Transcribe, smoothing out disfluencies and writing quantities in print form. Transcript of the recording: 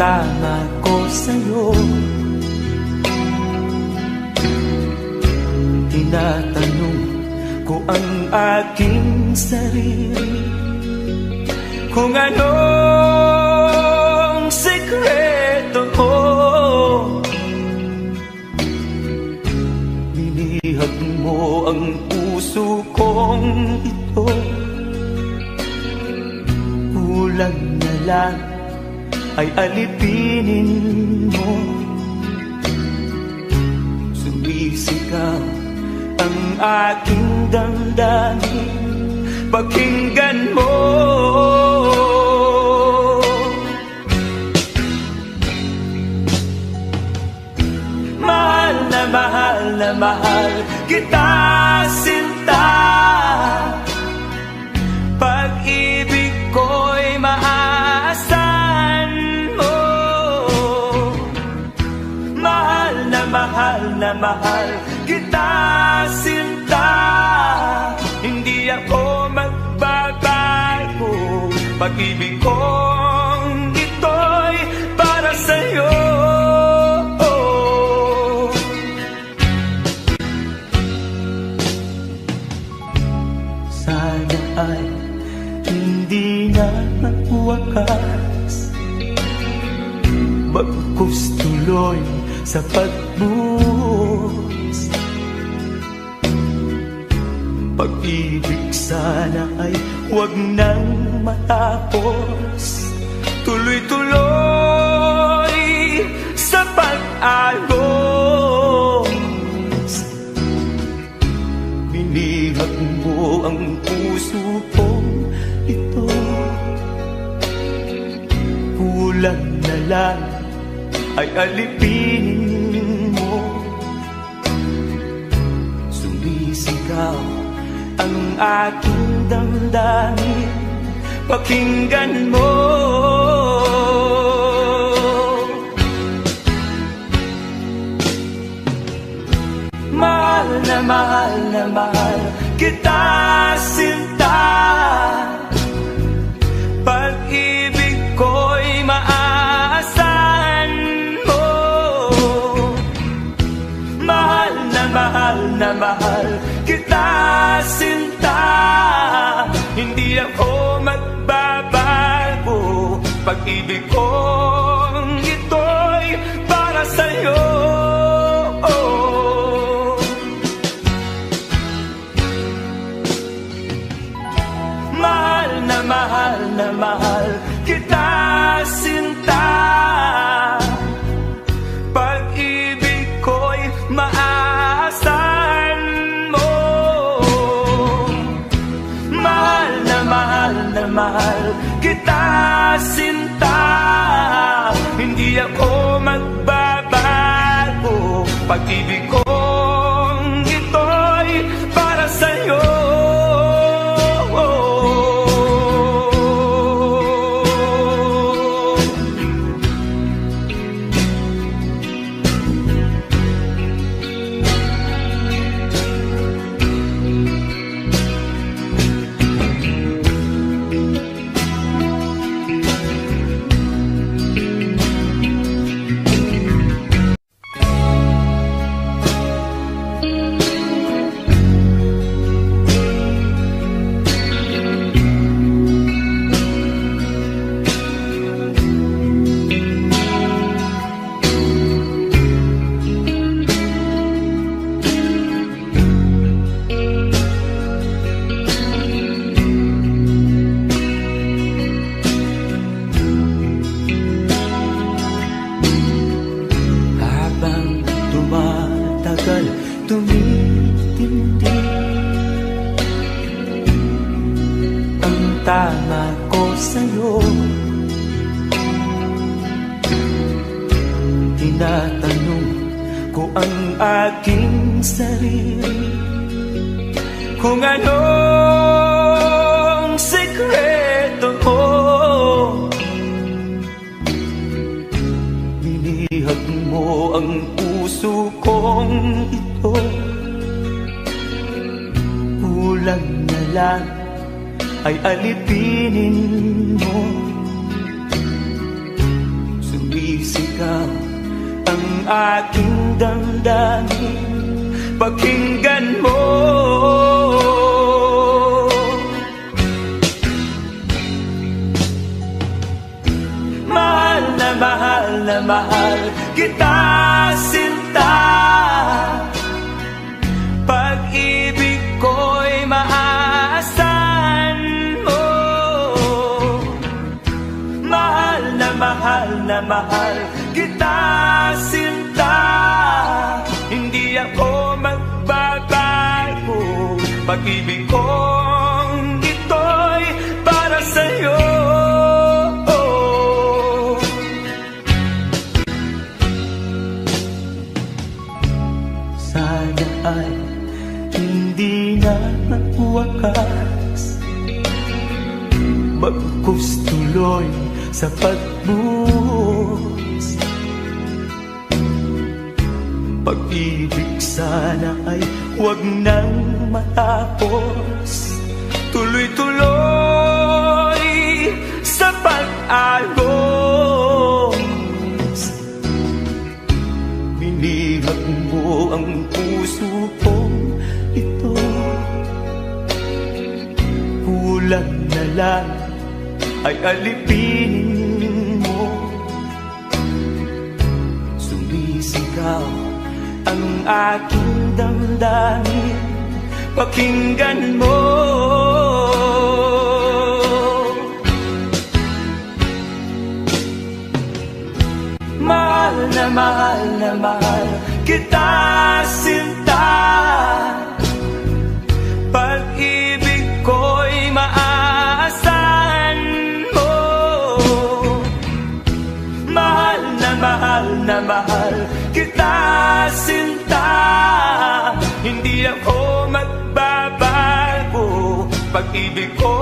tama ko sa'yo. Tinatanong ko ang aking sarili kung anong sekreto ko. Binihag mo ang puso kong ito. Kulang na lang ay alipinin mo. Sumisigaw ang aking damdamin, pakinggan mo. Mahal na mahal kita, sinta. Pag-ibig ko'y maaasahan mo. Mahal na mahal kita, sinta. Hindi ako magbabago. Pag-ibig kong ito'y para sa'yo. Sana ay hindi na magwakas, bagkus tuloy sa pagbuhos. Pag-ibig sana ay huwag nang matapos, tuloy-tuloy sa pag-agos. Binihag mo ang puso kong ito. Kulang na lang ay alipinin mo. Sumisigaw ang aking damdamin, pakinggan mo. Mahal na mahal kita, sinta. Pag-ibig ko'y maaasahan mo. Mahal na mahal kita, sinta. Hindi ako magbabago. Pag-ibig kong ito'y para sa'yo. Mahal na mahal kita, sinta. Pag-ibig ko'y maaasahan mo. Mahal na mahal kita, sinta. Hindi ako magbabago. Pag-ibig kong ito'y para sa'yo. Tumitindi ang tama ko sa'yo. Tinatanong ko ang aking sarili kung anong sekreto ko. Binihag mo ang puso kong ito. Kulang na lang ay alipinin mo. Sumisigaw ang aking damdamin, pakinggan mo. Mahal na mahal na mahal kita, sinta. Pag-ibig ko'y maaasahan mo. Mahal na mahal kita, sinta. Hindi ako magbabago. Pag-ibig kong ito'y para sa'yo. Sana ay hindi na wakas, bagkus tuloy sa pagbuhos. Pag-ibig sana ay huwag nang matapos, tuloy-tuloy sa pag-agos. Binihag mo ang puso kong ito, kulang na lang ay alipinin mo. Sumisigaw ang aking damdamin, pakinggan mo. Mahal na mahal kita, sinta. Pag-ibig ko'y maaasahan mo. Mahal na mahal kita, sinta. Hindi ako magbabago. Pag-ibig ko